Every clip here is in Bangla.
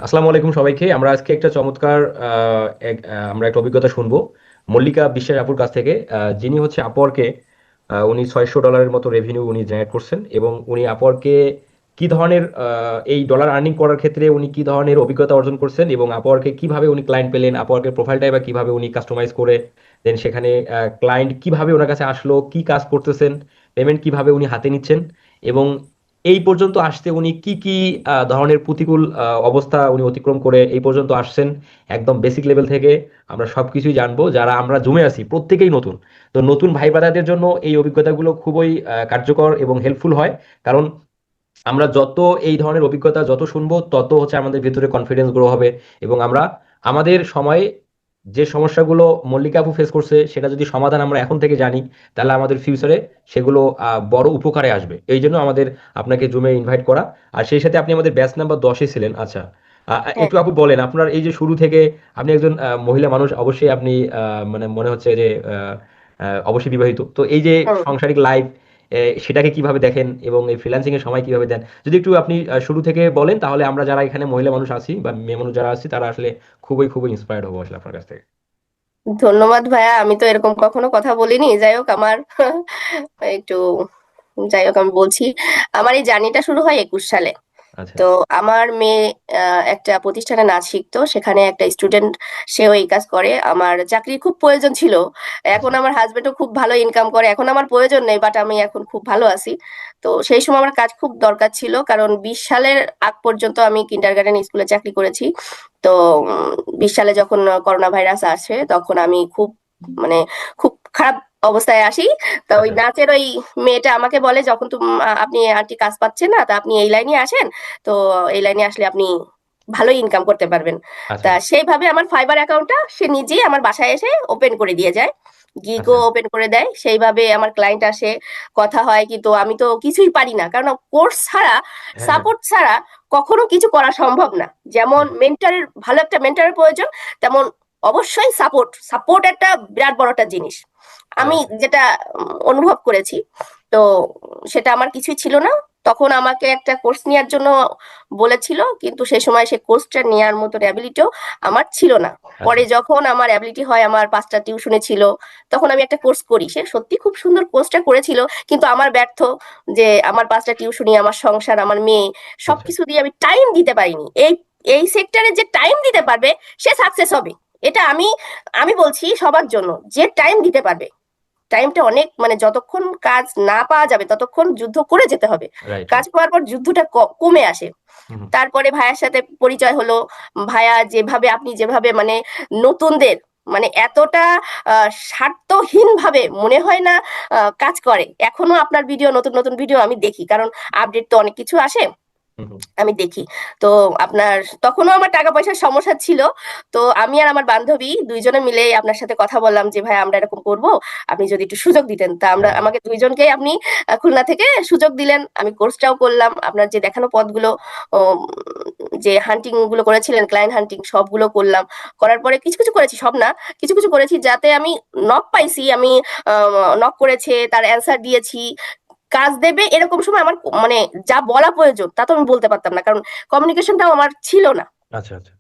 আসসালামু আলাইকুম সবাইকে। আমরা আজকে একটা চমৎকার আমরা একটা অভিজ্ঞতা শুনবো মল্লিকা বিশ্বাস আপুর কাছ থেকে, যিনি হচ্ছে আপওয়ার্কে উনি $600 মতো রেভিনিউ উনি জেনারেট করছেন, এবং উনি আপওয়ার্কে কি ধরনের এই ডলার আর্নিং করার ক্ষেত্রে উনি কি ধরনের অভিজ্ঞতা অর্জন করছেন, এবং আপওয়ার্কে কিভাবে উনি ক্লায়েন্ট পেলেন, আপওয়ার্কের প্রোফাইলটাই বা কিভাবে উনি কাস্টমাইজ করে দেন, সেখানে ক্লায়েন্ট কিভাবে ওনার কাছে আসলো, কি কাজ করতেছেন, পেমেন্ট কিভাবে উনি হাতে নিচ্ছেন, এবং এই পর্যন্ত আসতে উনি কি কি ধরনের প্রতিকূল অবস্থা উনি অতিক্রম করে এই পর্যন্ত আসছেন, একদম বেসিক লেভেল থেকে আমরা সবকিছুই জানবো। যারা আমরা জমে আছি প্রত্যেকেই নতুন, তো নতুন ভাই ব্রাদারদের জন্য এই অভিজ্ঞতাগুলো খুবই কার্যকর এবং হেল্পফুল হয়। কারণ আমরা যত এই ধরনের অভিজ্ঞতা যত শুনবো, তত হচ্ছে আমাদের ভিতরে কনফিডেন্স গ্রো হবে, এবং আমরা আমাদের সময়ে যে সমস্যাগুলো মল্লিকা আপু ফেস করছে সেটা যদি সমাধান আমরা এখন থেকে জানি, তাহলে আমাদের ফিউচারে সেগুলো বড় উপকারে আসবে। এই জন্য আমাদের আপনাকে জুমে ইনভাইট করা। আর সেই সাথে আপনি আমাদের ব্যাচ নাম্বার 10-এ ছিলেন। আচ্ছা, হ্যাঁ। একটু আপু বলেন আপনার এই যে শুরু থেকে, আপনি একজন মহিলা মানুষ, অবশ্যই আপনি মানে মনে হচ্ছে যে অবশ্যই বিবাহিত, তো এই যে হুম। সাংসারিক লাইফ সেটাকে কিভাবে দেখেন এবং এই ফ্রিল্যান্সিং এর সময় কিভাবে দেন, যদি একটু আপনি শুরু থেকে বলেন, তাহলে আমরা যারা এখানে মহিলা মানুষ আছি বা মেয়ে মানুষ যারা আছি তারা আসলে খুবই খুবই ইন্সপায়ার্ড হবো আসলে আপনার কাছ থেকে। ধন্যবাদ ভাইয়া, আমি তো এরকম কখনো কথা বলিনি। যাই হোক, আমার একটু যাই হোক আমি বলছি। আমার এই জার্নিটা শুরু হয় 21 সালে। আচ্ছা। তো আমার মেয়ে একটা প্রতিষ্ঠানে নাচ শিখতো, সেখানে একটা স্টুডেন্ট, সেও এই কাজ করে। আমার চাকরির খুব প্রয়োজন ছিল। এখন আচ্ছা। আমার হাজবেন্ডও খুব ভালো ইনকাম করে, এখন আমার প্রয়োজন নেই, বাট আমি এখন খুব ভালো আছি। তো সেই সময় আমার কাজ খুব দরকার ছিল, কারণ 20 সালের আগ পর্যন্ত আমি কিন্ডারগার্টেন স্কুলে চাকরি করেছি। তো 20 সালে যখন করোনা ভাইরাস আসে, তখন আমি খুব মানে খুব খারাপ অবস্থায় আসি। তো ওই আচ্ছা। নাচের ওই মেয়েটা আমাকে বলে, যখন আপনি আন্টি কাজ পাচ্ছেন না, তা আপনি এই লাইনে আসেন। তো এই লাইনে আসলে আপনি ভালো ইনকাম করতে পারবেন। আচ্ছা। তা সেইভাবে আমার ফাইবার অ্যাকাউন্টটা সে নিজেই আমার বাসায় এসে ওপেন করে দিয়ে যায়, গিগও আচ্ছা। ওপেন করে দেয়। সেইভাবে আমার ক্লায়েন্ট আসে, কথা হয়। কিন্তু আমি তো কিছুই পারি না, কারণ কোর্স ছাড়া, হ্যাঁ, হ্যাঁ। সাপোর্ট ছাড়া কখনো কিছু করা সম্ভব না। যেমন হুম। মেন্টারের, ভালো একটা মেন্টারের প্রয়োজন, তেমন অবশ্যই সাপোর্ট সাপোর্ট একটা বিরাট বড় একটা জিনিস। আমি রাইট। যেটা অনুভব করেছি, তো সেটা আমার কিছুই ছিল না। তখন আমাকে একটা কোর্স নেওয়ার জন্য বলেছিল, কিন্তু সেই সময় সে কোর্সটা নেওয়ার মতো অ্যাবিলিটিও আমার ছিল না। আচ্ছা। পরে যখন আমার অ্যাবিলিটি হয়, আমার 5টা টিউশনে ছিল, তখন আমি একটা কোর্স করি। সে সত্যি খুব সুন্দর কোর্সটা করেছিল, কিন্তু আমার ব্যর্থ, যে আমার 5টা টিউশনি, আমার সংসার, আমার মেয়ে, আচ্ছা। সবকিছু দিয়ে আমি টাইম দিতে পারিনি। এই এই সেক্টরে যে টাইম দিতে পারবে, সে সাকসেস হবে। এটা আমি আমি বলছি সবার জন্য, যে টাইম দিতে পারবে। টাইমটা অনেক, মানে যতক্ষণ কাজ না পাওয়া যাবে ততক্ষণ যুদ্ধ করে যেতে হবে। রাইট, কাজ রাইট। পাওয়ার পর যুদ্ধটা কমে আসে। হুম। তারপরে ভাইয়ার সাথে পরিচয় হলো। ভাইয়া যেভাবে, আপনি যেভাবে মানে নতুনদের, মানে এতটা স্বার্থহীন ভাবে মনে হয় না কাজ করে। এখনো আপনার ভিডিও, নতুন নতুন ভিডিও আমি দেখি, কারণ আপডেট তো অনেক কিছু আসে, হুম। হুম। আমি দেখি। তো আপনার, তখনও আমার টাকা পয়সার সমস্যা ছিল। তো আমি আর আমার বান্ধবী দুইজনে মিলে আপনার সাথে কথা বললাম যে, ভাই আমরা এরকম করব, আপনি যদি একটু সুযোগ দিতেন। তা আমরা, হ্যাঁ, হ্যাঁ। আমাকে দুইজনকে আপনি খুলনা থেকে সুযোগ দিলেন। আমি কোর্সটাও করলাম, আপনার যে দেখানো পথগুলো, উম, যে হান্টিং গুলো করেছিলেন, ক্লায়েন্ট হান্টিং, সবগুলো করলাম। করার পরে কিছু কিছু করেছি, সব না, কিছু কিছু করেছি, যাতে আমি নক পাইছি। আমি নক করেছে, তার অ্যান্সার দিয়েছি। কাজ দেবে এরকম সময় আমার মানে যা বলা প্রয়োজন তা তো আমি বলতে পারতাম না, কারণ কমিউনিকেশনটাও আমার ছিল না। আচ্ছা। আচ্ছা।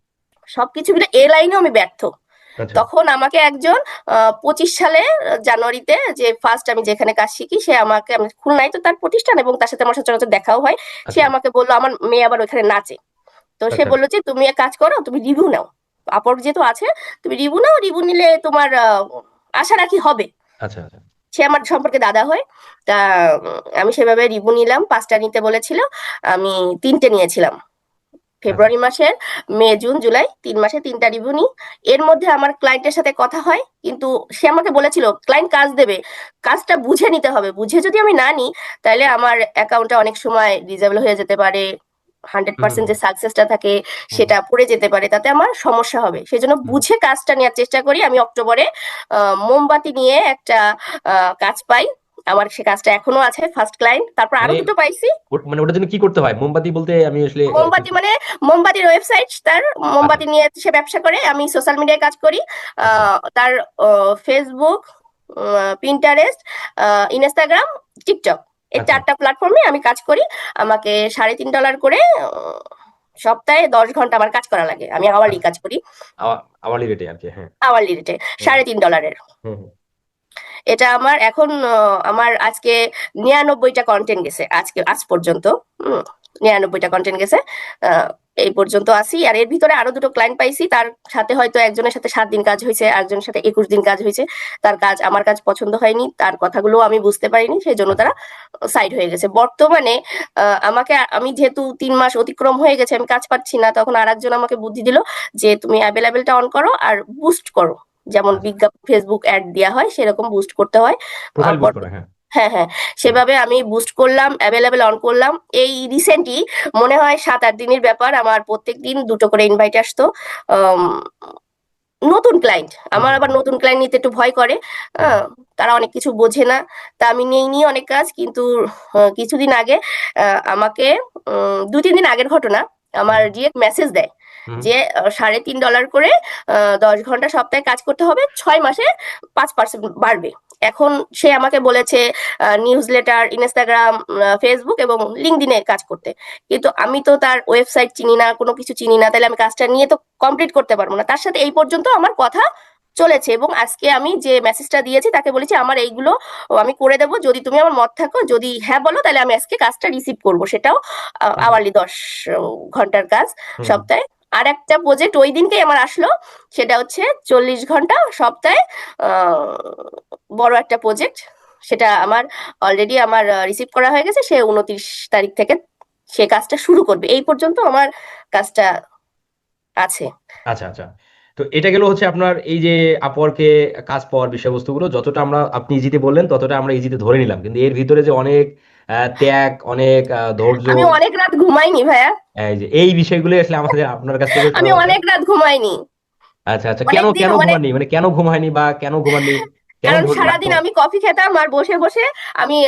সবকিছু মিলে এ লাইনেও আমি ব্যর্থ। আচ্ছা। তখন আমাকে একজন 25 সালে জানুয়ারিতে, যে ফার্স্ট আমি যেখানে কাজ শিখি, সে আমাকে, আমি খুলনায় তো তার প্রতিষ্ঠান, এবং তার সাথে আমার সচরাচর দেখাও হয়। সে আচ্ছা। আমাকে বললো, আমার মেয়ে আবার ওইখানে নাচে। তো সে আচ্ছা। বললো যে, তুমি এক কাজ করো, তুমি রিভিউ নাও। আপওয়ার্ক যেহেতু আছে, তুমি রিভিউ নাও, রিভিউ নিলে তোমার আশা রাখি হবে। আচ্ছা। আচ্ছা। সে আমার সম্পর্কে দাদা হয়। তা আমি সেভাবে রিভিউ নিলাম। 5টা নিতে বলেছিল, আমি 3টে নিয়েছিলাম। আচ্ছা। ফেব্রুয়ারি মাসের, মে, জুন, জুলাই, 3 মাসে 3টা রিভিউ নিই। এর মধ্যে আমার ক্লায়েন্টের সাথে কথা হয়, কিন্তু সে আমাকে বলেছিল ক্লায়েন্ট কাজ দেবে, কাজটা বুঝে নিতে হবে, বুঝে যদি আমি না নিই, তাহলে আমার অ্যাকাউন্টটা অনেক সময় ডিজেবল হয়ে যেতে পারে। হান্ড্রেড হুম। পার্সেন্ট হুম। যে সাকসেসটা থাকে, হুম। সেটা পড়ে যেতে পারে, তাতে আমার সমস্যা হবে। সেই জন্য হুম। বুঝে কাজটা নেওয়ার চেষ্টা করি। আমি অক্টোবরে মোমবাতি নিয়ে একটা কাজ পাই। আমার সে কাজটা এখনো আছে, ফার্স্ট ক্লায়েন্ট। তারপর আরো মানে দুটো পাইছি। মানে ওটার জন্য কি করতে হয়? মোমবাতি বলতে আমি আসলে মোমবাতি মানে মোমবাতির ওয়েবসাইট তার, আচ্ছা। মোমবাতি নিয়ে সে ব্যবসা করে। আমি সোশ্যাল মিডিয়ায় কাজ করি। আচ্ছা। তার ফেসবুক, পিন্টারেস্ট, ইনস্টাগ্রাম, টিকটক, এই আচ্ছা। 4টা প্ল্যাটফর্মে আমি কাজ করি। আমাকে $3.5 করে সপ্তাহে 10 ঘন্টা আমার কাজ করা লাগে, আমি আওয়ারলি আচ্ছা, কাজ করি, আওয়ারলি রেটে আর কি, হ্যাঁ। আওয়ারলি রেটে হুম $3.5। হুম হুম। এটা আমার এখন আমার আজকে 99টা কন্টেন্ট গেছে, আজ পর্যন্ত। 99টা কন্টেন্ট গেছে। আহ, এই পর্যন্ত আসি, আর এর ভিতরে আরো দুটো ক্লায়েন্ট পাইছি, তার সাথে হয়তো একজনের সাথে 7 দিন কাজ হয়েছে, আরেকজনের সাথে 21 দিন কাজ হয়েছে। তার কাজ আমার কাজ পছন্দ হয়নি, তার কথাগুলো আমি বুঝতে পারিনি, সেই জন্য আচ্ছা তারা সাইড হয়ে গেছে। বর্তমানে আমি যেহেতু 3 মাস অতিক্রম হয়ে গেছে, আমি কাজ পাচ্ছি না, তখন আরেকজন আমাকে বুদ্ধি দিল যে তুমি অ্যাভেলেবেলটা অন করো আর বুস্ট করো, যেমন আচ্ছা, বিজ্ঞাপন ফেসবুক অ্যাড দেওয়া হয় সেরকম বুস্ট করতে হয়। প্রোফাইল বুস্ট পরে করা, হ্যাঁ। হ্যাঁ হ্যাঁ, হুম। সেভাবে আমি বুস্ট করলাম, অ্যাভেলেবেল অন করলাম। এই রিসেন্টলি মনে হয় 7-8 দিনের ব্যাপার, আমার প্রত্যেকদিন দুটো করে ইনভাইট আসতো। আম, নতুন ক্লায়েন্ট, হুম আমার হুম আবার হুম। নতুন ক্লায়েন্ট নিতে একটু ভয় করে। হ্যাঁ আহ, তারা অনেক কিছু বোঝে না, তা আমি নেইনি অনেক কাজ। কিন্তু কিছুদিন আগে আমাকে 2-3 দিন আগের ঘটনা, আমার হ্যাঁ। ডিরেক্ট মেসেজ দেয় হুম। যে $3.5 করে 10 ঘন্টা সপ্তাহে কাজ করতে হবে, 6 মাসে 5% বাড়বে। এখন সে আমাকে বলেছে নিউজ লেটার, ইনস্টাগ্রাম, ফেসবুক এবং লিঙ্কডইনে কাজ করতে। কিন্তু আমি তো তার ওয়েবসাইট চিনি না, কোনো কিছু চিনি না, তাহলে আমি কাজটা নিয়ে তো কমপ্লিট করতে পারবো না। তার সাথে এই পর্যন্ত আমার কথা চলেছে, এবং আজকে আমি যে মেসেজটা দিয়েছি তাকে বলেছি আমার এইগুলো আমি করে দেবো, যদি তুমি আমার মত থাকো, যদি হ্যাঁ বলো তাহলে আমি আজকে কাজটা রিসিভ করবো, সেটাও হুম হুম আওয়ারলি 10 ঘন্টার কাজ হুম হুম। সপ্তাহে। আর একটা প্রজেক্ট ওই দিনকেই আমার আসলো, সেটা হচ্ছে 40 ঘন্টা সপ্তাহে, আহ, বড় একটা প্রজেক্ট। সেটা আমার অলরেডি আমার রিসিভ করা হয়ে গেছে, সে 29 তারিখ থেকে সে কাজটা শুরু করবে। এই পর্যন্ত আমার কাজটা আছে। আচ্ছা আচ্ছা। তো এটা গেল হচ্ছে আপনার এই যে আপওয়ার্কে কাজ পাওয়ার বিষয়বস্তুগুলো, যতটা আমরা আপনি ইজিতে বললেন ততটা আমরা ইজিতে ধরে নিলাম, কিন্তু এর ভিতরে যে অনেক ত্যাগ, অনেক ধৈর্য, আমি অনেক রাত ঘুমাইনি ভাইয়া, এই যে এই বিষয়গুলো আসলে আমাদের আপনার কাছ থেকে শোনা আমি দরকার। অনেক রাত ঘুমাইনি। আচ্ছা আচ্ছা, কেন অনেকদিন কেন মানে, ঘুমাননি, মানে কেন ঘুম হয়নি বা কেন ঘুমাননি, কেমন কারণ ধৈর্য লাগতো? সারাদিন আমি কফি খেতাম আর বসে বসে আমি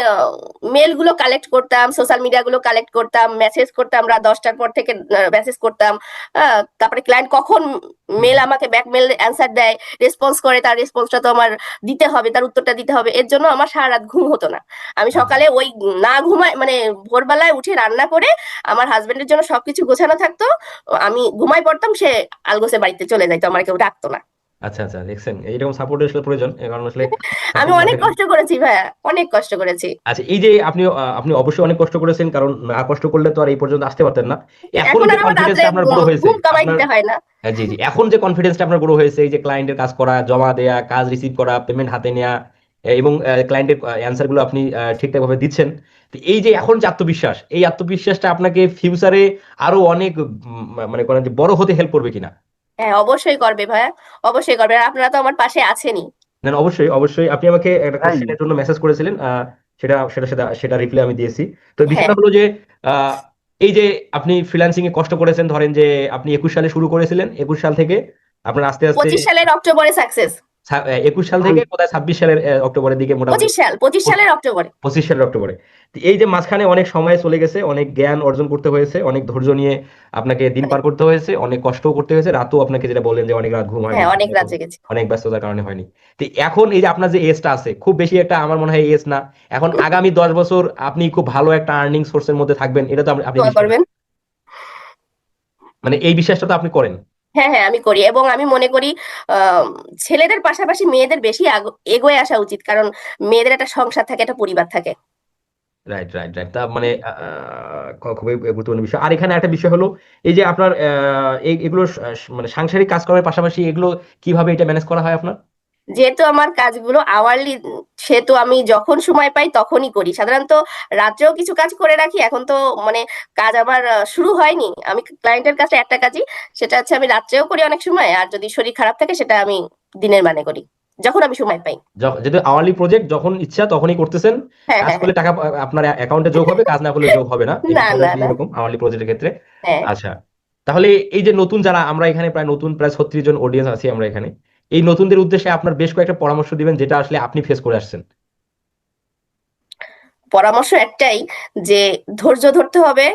মেল গুলো কালেক্ট করতাম, সোশ্যাল মিডিয়া গুলো কালেক্ট করতাম, মেসেজ করতাম, রাত 10টার পর থেকে মেসেজ করতাম। তারপরে ক্লায়েন্ট কখন হুম মেল আমাকে ব্যাক মেল অ্যান্সার দেয়, রেসপন্স করে, তার রেসপন্সটা তো আমার দিতে হবে, তার উত্তরটা দিতে হবে, এর জন্য আমার সারা রাত ঘুম হতো না। আমি আচ্ছা সকালে ওই না ঘুমাই মানে ভোরবেলায় উঠে রান্না করে আমার হাজবেন্ডের জন্য সবকিছু গোছানো থাকতো, আমি ঘুমাই পড়তাম, সে আলগোসে বাড়িতে চলে যাইতো, আমার কেউ ডাকতো না। আচ্ছা আচ্ছা, দেখছেন এইরকম সাপোর্টের আসলে প্রয়োজন, এই কারণে আসলে আমি সাপোর্ট না অনেক পেলে। কষ্ট করেছি ভাইয়া, অনেক কষ্ট করেছি। আচ্ছা, এই যে আপনি আপনি অবশ্যই অনেক কষ্ট করেছেন, কারণ না কষ্ট করলে তো আর এই পর্যন্ত আসতে পারতেন না। এখন এখন যে আর আমার রাত্রে কনফিডেন্সটা আপনার গ্রো হয়েছে ঘুম কামাই আপনার, দিতে হয় না। জি জি, এখন যে কনফিডেন্সটা আপনার গ্রো হয়েছে, এই যে ক্লায়েন্টের কাজ করা, জমা দেয়া, কাজ রিসিভ করা, পেমেন্ট হাতে নেওয়া, এবং ক্লায়েন্টের অ্যান্সার গুলো আপনি ঠিকঠাক ভাবে দিচ্ছেন। তো এই যে এখন যে আত্মবিশ্বাস, এই আত্মবিশ্বাসটা আপনাকে ফিউচারে আরো অনেক মানে করেন যে বড় হতে হেল্প করবে কিনা? হ্যাঁ অবশ্যই করবে ভাইয়া, অবশ্যই করবে, আর আপনারা তো আমার পাশে আছেনই। না না, অবশ্যই অবশ্যই, আপনি আমাকে একটা কোশ্চেনের জন্য মেসেজ করেছিলেন, সেটা সেটা সেটা সেটা রিপ্লাই আমি দিয়েছি। তো হ্যাঁ, বিষয়টা হলো যে আহ, এই যে আপনি ফ্রিল্যান্সিং এ কষ্ট করেছেন, ধরেন যে আপনি 21 সালে শুরু করেছিলেন, 21 সাল থেকে আপনার আস্তে আস্তে 25 সালের অক্টোবরে সাকসেস। 21 সাল থেকে কোথায় 26 সালের অক্টোবরের দিকে মোটামুটি, 25 সালের অক্টোবরে। 25 সালের অক্টোবরে। তো এই যে মাঝখানে অনেক সময় চলে গেছে, অনেক জ্ঞান অর্জন করতে হয়েছে, অনেক ধৈর্য নিয়ে আপনাকে দিন অনেক, পার করতে হয়েছে, অনেক কষ্টও করতে হয়েছে, রাতও আপনাকে যেটা বললেন যে অনেক রাত ঘুম হয়নি, হ্যাঁ কারণ অনেক রাত এখন জেগেছি। অনেক ব্যস্ততার কারণে হয়নি। তো এখন এই যে আপনার যে এজটা আছে, খুব বেশি একটা আমার মনে হয় এজ না। এখন আগামী 10 বছর আপনি খুব ভালো একটা আর্নিং সোর্সের মধ্যে থাকবেন, এটা তো আপনি দোয়া বিশ্বাস, করবেন। মানে এই বিশ্বাসটা তো আপনি করেন। হ্যাঁ হ্যাঁ, আমি করি, এবং আমি মনে করি আহ, ছেলেদের পাশাপাশি মেয়েদের বেশি এগোয়ে আসা উচিত, কারণ মেয়েদের একটা সংসার থাকে, একটা পরিবার থাকে। রাইট রাইট রাইট, তা মানে খুবই গুরুত্বপূর্ণ বিষয়। আর এখানে একটা বিষয় হলো এই যে আপনার এগুলো মানে সাংসারিক কাজকর্মের পাশাপাশি এগুলো কিভাবে এটা ম্যানেজ করা হয় আপনার? যেহেতু আমার কাজগুলো আওয়ারলি, সেহেতু আমি যখন সময় পাই তখনই করি। সাধারণত রাত্রেও কিছু কাজ করে রাখি, এখন তো মানে কাজ আমার শুরু হয়নি। আমি ক্লায়েন্টের কাছে একটা কাজই, সেটা হচ্ছে আমি রাত্রেও করি অনেক সময়, আর যদি শরীর খারাপ থাকে সেটা আমি দিনের মানে করি, যখন আমি সময় পাই। যেহেতু আওয়ারলি প্রজেক্ট, যখন ইচ্ছা তখনই করতেছেন, হ্যাঁ কাজ হ্যাঁ হ্যাঁ। করলে টাকা আপনার অ্যাকাউন্টে যোগ হবে, কাজ না করলে যোগ হবে না, এই না বিষয়টা না আর কি না। এরকম আওয়ারলি প্রজেক্টের ক্ষেত্রে। হ্যাঁ, আচ্ছা, তাহলে এই যে নতুন যারা, আমরা এখানে প্রায় নতুন প্রায় 36 জন অডিয়েন্স আছি আমরা এখানে, এই নতুনদের উদ্দেশ্যে আপনার বেশ কয়েকটা পরামর্শ দিবেন যেটা আসলে আপনি ফেস করে আসছেন। পরামর্শ একটাই, যে ধৈর্য ধরতে হবে,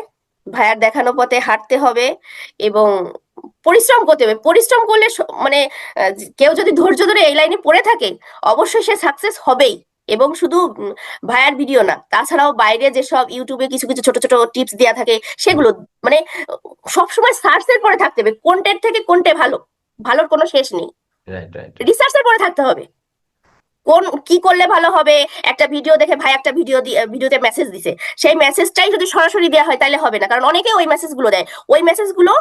ভাইয়ার দেখানো পথে হাঁটতে হবে, এবং পরিশ্রম করতে হবে। পরিশ্রম করলে মানে কেউ যদি ধৈর্য ধরে এই লাইনে পড়ে থাকে, অবশ্যই সে সাকসেস হবেই। এবং শুধু ভাইয়ার ভিডিও না, তাছাড়াও বাইরে যেসব ইউটিউবে কিছু কিছু ছোট ছোট টিপস দেওয়া থাকে সেগুলো, মানে সবসময় সার্চের পরে থাকতে হবে কোনটের থেকে কোনটে ভালো, ভালোর কোনো শেষ নেই, রাইট রাইট। রিসার্চের পরে থাকতে হবে কোন কি করলে ভালো হবে। একটা ভিডিও দেখে ভাই একটা ভিডিওতে মেসেজ দিছে, সেই মেসেজটাই যদি সরাসরি দেওয়া হয় তাহলে হবে না, কারণ অনেকে ওই মেসেজগুলো দেয়, ওই মেসেজগুলো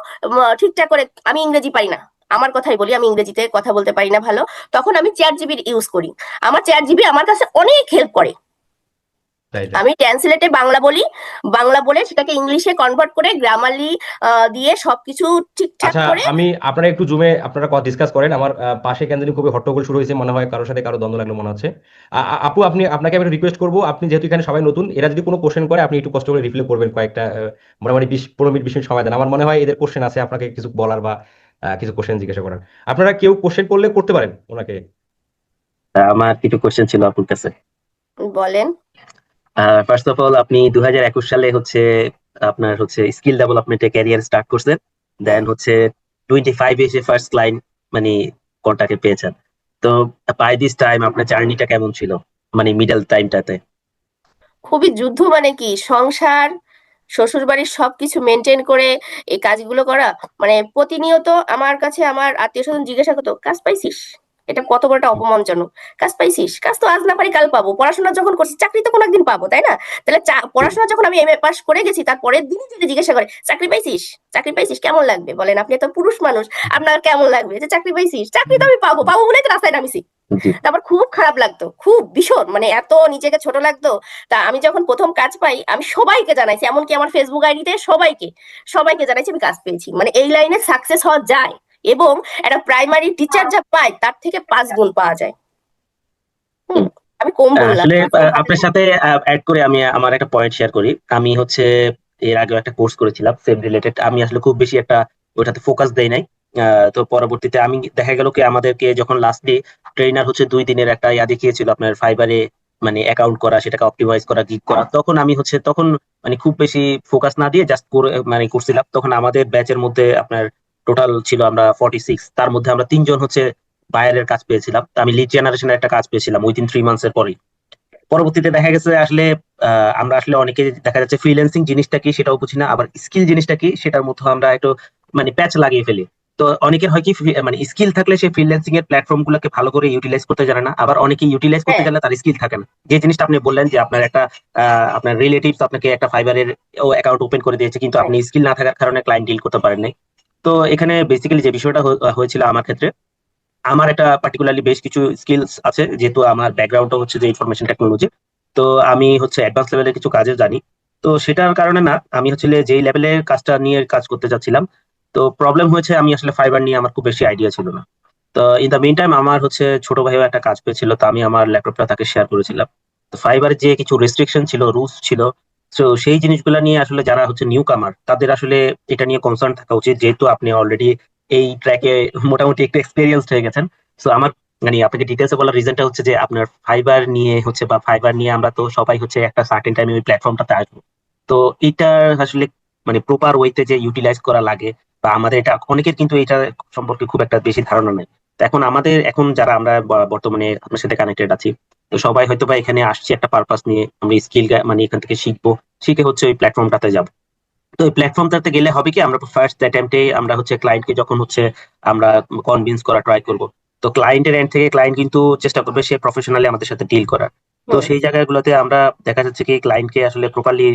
ঠিকঠাক করে, আমি ইংরেজি পারি না, আমার কথাই বলি, আমি ইংরেজিতে কথা বলতে পারি না ভালো, তখন আমি চ্যাট জিবি ইউজ করি। আমার চ্যাট জিবি আমার কাছে অনেক হেল্প করে। Right right. আমি ট্রান্সলেটে বাংলা বলি, বাংলা বলে সেটাকে ইংলিশে কনভার্ট করে গ্রামারলি দিয়ে সবকিছু ঠিকঠাক আচ্ছা, করে। আমি আপনারা একটু জুমে আপনারা কথা ডিসকাস করেন। আমার পাশে কেন জানি খুবই হট্টগোল শুরু হয়েছে মনে হয়, কারোর সাথে কারো দ্বন্দ্ব লাগলো মনে হচ্ছে। আপু, আপনাকে আমি রিকোয়েস্ট করবো, আপনি যেহেতু এখানে সবাই নতুন, এরা যদি কোনো কোশ্চেন করে আপনি একটু কষ্ট করে রিপ্লাই করবেন, কয়েকটা মোটামুটি 20-15 মিনিট 20 মিনিট সময় দেন। আমার মনে হয় এদের কোশ্চেন আছে, আপনাকে কিছু বলার বা কিছু কোশ্চেন জিজ্ঞাসা করার। আপনারা কেউ কোশ্চেন করলে করতে পারেন ওনাকে। আমার কিছু কোশ্চেন ছিল আপনার কাছে। বলেন। ফার্স্ট অফ অল, আপনি 2021 সালে হচ্ছে আপনার হচ্ছে স্কিল ডেভেলপমেন্টে ক্যারিয়ার স্টার্ট করছেন, দেন হচ্ছে 25 এসে ফার্স্ট ক্লায়েন্ট মানে কন্টাক্টে পেয়েছেন। তো বাই দিস টাইম আপনার জার্নিটা কেমন ছিল, মানে মিডল টাইমটাতে? খুবই যুদ্ধ, মানে কি সংসার, শ্বশুর বাড়ির সবকিছু মেনটেন করে এই কাজগুলো করা, মানে প্রতিনিয়ত আমার কাছে আমার আত্মীয় স্বজন জিজ্ঞাসা করতো কাজ পাইছিস, এটা কত বড় একটা অপমানজনক, কাজ পাইছিস, কাজ তো আজ না পারি কাল পাবো, পড়াশোনা যখন করছি চাকরি তো কোনো একদিন পাবো, তাই না? তাহলে পড়াশোনা যখন আমি এমএ পাস করে গেছি তার পরের দিনই যদি জিজ্ঞাসা করে চাকরি পাইছিস, চাকরি পাইছিস কেমন লাগবে, বলেন আপনি তো পুরুষ মানুষ, আপনার কেমন লাগবে যে চাকরি পাইছিস, চাকরি তো আমি পাবো পাবো বলেই তো রাস্তায় নামিছি। জি। তারপর খুব খারাপ লাগতো, খুব ভীষণ, মানে এত নিজেকে ছোট লাগতো। তা আমি যখন প্রথম কাজ পাই আমি সবাইকে জানাইছি, এমনকি আমার ফেসবুক আইডিতে সবাইকে সবাইকে জানাইছি আমি কাজ পেয়েছি, মানে এই লাইনে সাকসেস হওয়া যায়, এবং একটা প্রাইমারি টিচার যা পায় তার থেকে 5 গুণ পাওয়া যায়। আমি কম বললাম। আসলে আপনার সাথে অ্যাড করে আমি আমার একটা পয়েন্ট শেয়ার করি। আমি হচ্ছে এর আগে একটা কোর্স করেছিলাম সেম রিলেটেড, আমি আসলে খুব বেশি একটা ওটাতে ফোকাস দেই নাই। তো পরবর্তীতে আমি দেখা গেল কি আমাদেরকে যখন লাস্ট ডে ট্রেনার হচ্ছে 2 দিনের একটা দেখিয়েছিল আপনার ফাইবারে মানে অ্যাকাউন্ট করা, সেটাকে অপটিমাইজ করা, গিগ করা, তখন আমি হচ্ছে তখন মানে খুব বেশি ফোকাস না দিয়ে জাস্ট মানে করছিলাম। তখন আমাদের ব্যাচের মধ্যে আপনার টোটাল ছিল আমরা 46, তার মধ্যে আমরা 3 জন হচ্ছে বায়ারের কাজ পেয়েছিলাম। তো আমি লিড জেনারেশনের একটা কাজ পেয়েছিলাম উইদিন 3 মান্থস এর পরে। পরবর্তীতে দেখা গেছে আসলে আমরা আসলে অনেকে দেখা যাচ্ছে ফ্রিল্যান্সিং জিনিসটা কি সেটাও বুঝি না, আবার স্কিল জিনিসটা কি সেটার মধ্যে আমরা একটু মানে প্যাচ লাগিয়ে ফেলি। তো অনেকের হয় কি মানে স্কিল থাকলে সে ফ্রিল্যান্সিং এর প্ল্যাটফর্ম গুলোকে ভালো করে ইউটিলাইজ করতে জানে না, আবার অনেকে ইউটিলাইজ করতে হ্যাঁ, গেলে তার স্কিল থাকে না। যে জিনিসটা আপনি বললেন যে আপনার একটা আপনার রিলেটিভস আপনাকে একটা ফাইবারের অ্যাকাউন্ট ওপেন করে দিয়েছে, কিন্তু আপনি স্কিল না থাকার কারণে ক্লায়েন্ট ডিল করতে পারেন নাই। তো এখানে বেসিক্যালি যে বিষয়টা হয়েছিল আমার ক্ষেত্রে, আমার একটা পার্টিকুলারলি বেশ কিছু স্কিলস আছে, যেহেতু আমার ব্যাকগ্রাউন্ডটা হচ্ছে যে ইনফরমেশন টেকনোলজি। তো আমি হচ্ছে অ্যাডভান্স লেভেলের কিছু কাজে জানি। তো সেটার কারণে না আমি হচ্ছে যেই লেভেলের কাজটা নিয়ে কাজ করতে যাচ্ছিলাম, তো প্রবলেম হয়েছে আমি আসলে ফাইবার নিয়ে আমার খুব বেশি আইডিয়া ছিল না। তো ইন দ্য মিন টাইম আমার হচ্ছে ছোট ভাইও একটা কাজ পেয়েছিল, তো আমি আমার ল্যাপটপটা তাকে শেয়ার করেছিলাম। তো ফাইবারের যে কিছু রেস্ট্রিকশন ছিল, রুলস ছিল, তো সেই জিনিসগুলো নিয়ে আসলে যারা হচ্ছে নিউ কামার তাদের আসলে এটা নিয়ে কনসার্ন থাকা উচিত, যেহেতু আপনি অলরেডি এই ট্র্যাকে মোটামুটি একটু এক্সপেরিয়েন্সড হয়ে গেছেন। তো আমার মানে আপনাকে ডিটেলসে বলার রিজনটা হচ্ছে যে আপনার ফাইবার নিয়ে হচ্ছে বা ফাইবার নিয়ে আমরা তো সবাই হচ্ছে একটা সার্টেন টাইমে ওই প্ল্যাটফর্মটাতে আসবো। তো এটা আসলে মানে প্রপার ওয়েতে যে ইউটিলাইজ করা লাগে, বা আমাদের এটা অনেকের কিন্তু এটা সম্পর্কে খুব একটা বেশি ধারণা নেই। তো এখন আমাদের এখন যারা আমরা বর্তমানে আপনার সাথে কানেক্টেড আছি, তো সবাই হয়তো বা এখানে আসছি একটা পারপাস নিয়ে, আমরা স্কিল মানে এখান থেকে শিখবো, শিখে হচ্ছে ওই প্ল্যাটফর্মটাতে যাবো। তো এই প্ল্যাটফর্মটাতে গেলে হবে কি আমরা ফার্স্ট অ্যাটেম্পটে আমরা হচ্ছে ক্লায়েন্টকে যখন হচ্ছে আমরা কনভিন্স করা ট্রাই করব, তো ক্লায়েন্টের এন্ড থেকে ক্লায়েন্ট কিন্তু চেষ্টা করবে সে প্রফেশনালি আমাদের সাথে ডিল করার। তো সেই জায়গাগুলোতে আমরা দেখা যাচ্ছে কি ক্লায়েন্টকে আসলে প্রপারলি